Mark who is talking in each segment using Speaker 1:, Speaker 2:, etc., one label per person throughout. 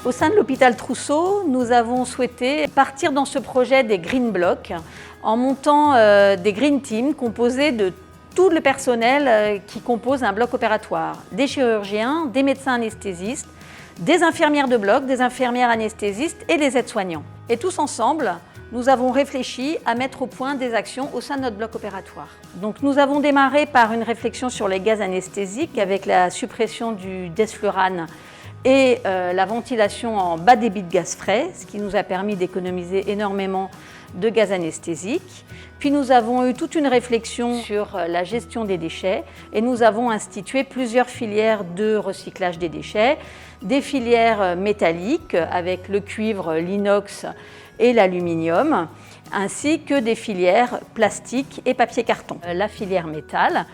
Speaker 1: Au sein de l'hôpital Trousseau, nous avons souhaité partir dans ce projet des Green Blocs en montant des Green Teams composés de tout le personnel qui compose un bloc opératoire. Des chirurgiens, des médecins anesthésistes, des infirmières de bloc, des infirmières anesthésistes et des aides-soignants. Et tous ensemble, nous avons réfléchi à mettre au point des actions au sein de notre bloc opératoire. Donc nous avons démarré par une réflexion sur les gaz anesthésiques avec la suppression du desflurane et la ventilation en bas débit de gaz frais, ce qui nous a permis d'économiser énormément de gaz anesthésiques. Puis nous avons eu toute une réflexion sur la gestion des déchets et nous avons institué plusieurs filières de recyclage des déchets, des filières métalliques avec le cuivre, l'inox et l'aluminium, ainsi que des filières plastiques et papier carton. La filière métal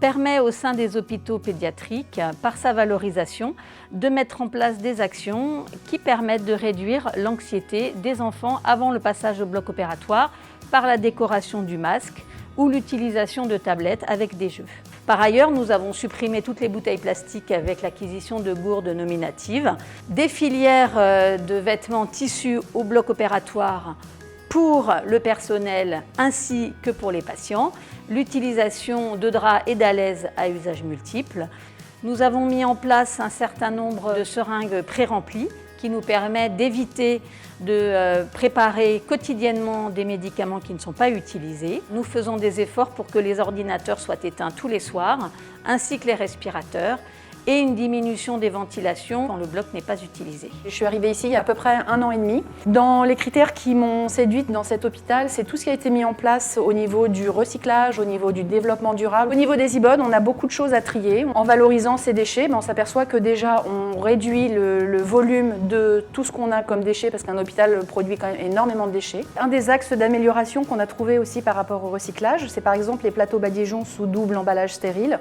Speaker 1: permet au sein des hôpitaux pédiatriques, par sa valorisation, de mettre en place des actions qui permettent de réduire l'anxiété des enfants avant le passage au bloc opératoire par la décoration du masque ou l'utilisation de tablettes avec des jeux. Par ailleurs, nous avons supprimé toutes les bouteilles plastiques avec l'acquisition de gourdes nominatives, des filières de vêtements tissus au bloc opératoire pour le personnel ainsi que pour les patients, l'utilisation de draps et d'alaises à usage multiple. Nous avons mis en place un certain nombre de seringues pré-remplies qui nous permettent d'éviter de préparer quotidiennement des médicaments qui ne sont pas utilisés. Nous faisons des efforts pour que les ordinateurs soient éteints tous les soirs, ainsi que les respirateurs, et une diminution des ventilations quand le bloc n'est pas utilisé.
Speaker 2: Je suis arrivée ici il y a à peu près 1 an et demi. Dans les critères qui m'ont séduite dans cet hôpital, c'est tout ce qui a été mis en place au niveau du recyclage, au niveau du développement durable. Au niveau des IBOD, on a beaucoup de choses à trier. En valorisant ces déchets, on s'aperçoit que déjà on réduit le volume de tout ce qu'on a comme déchets parce qu'un hôpital produit quand même énormément de déchets. Un des axes d'amélioration qu'on a trouvé aussi par rapport au recyclage, c'est par exemple les plateaux badigeons sous double emballage stérile,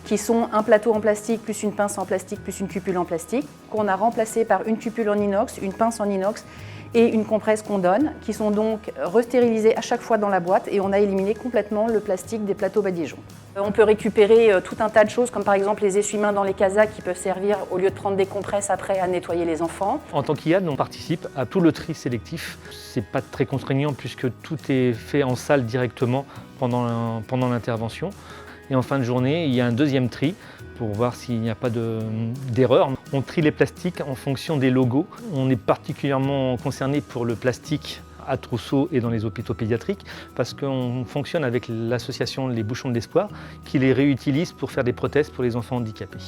Speaker 2: qui sont un plateau en plastique plus une pince en plastique plus une cupule en plastique, qu'on a remplacé par une cupule en inox, une pince en inox et une compresse qu'on donne, qui sont donc restérilisés à chaque fois dans la boîte et on a éliminé complètement le plastique des plateaux badigeons. On peut récupérer tout un tas de choses comme par exemple les essuie-mains dans les casaques qui peuvent servir au lieu de prendre des compresses après à nettoyer les enfants.
Speaker 3: En tant qu'IAD, on participe à tout le tri sélectif. C'est pas très contraignant puisque tout est fait en salle directement pendant l'intervention. Et en fin de journée, il y a un deuxième tri pour voir s'il n'y a pas d'erreur. On trie les plastiques en fonction des logos. On est particulièrement concerné pour le plastique à Trousseau et dans les hôpitaux pédiatriques parce qu'on fonctionne avec l'association Les Bouchons de l'Espoir qui les réutilise pour faire des prothèses pour les enfants handicapés.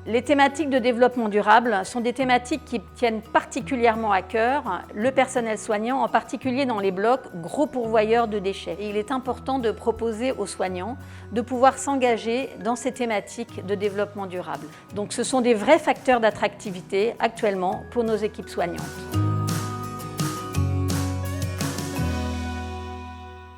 Speaker 1: Les thématiques de développement durable sont des thématiques qui tiennent particulièrement à cœur le personnel soignant, en particulier dans les blocs gros pourvoyeurs de déchets. Et il est important de proposer aux soignants de pouvoir s'engager dans ces thématiques de développement durable. Donc ce sont des vrais facteurs d'attractivité actuellement pour nos équipes soignantes.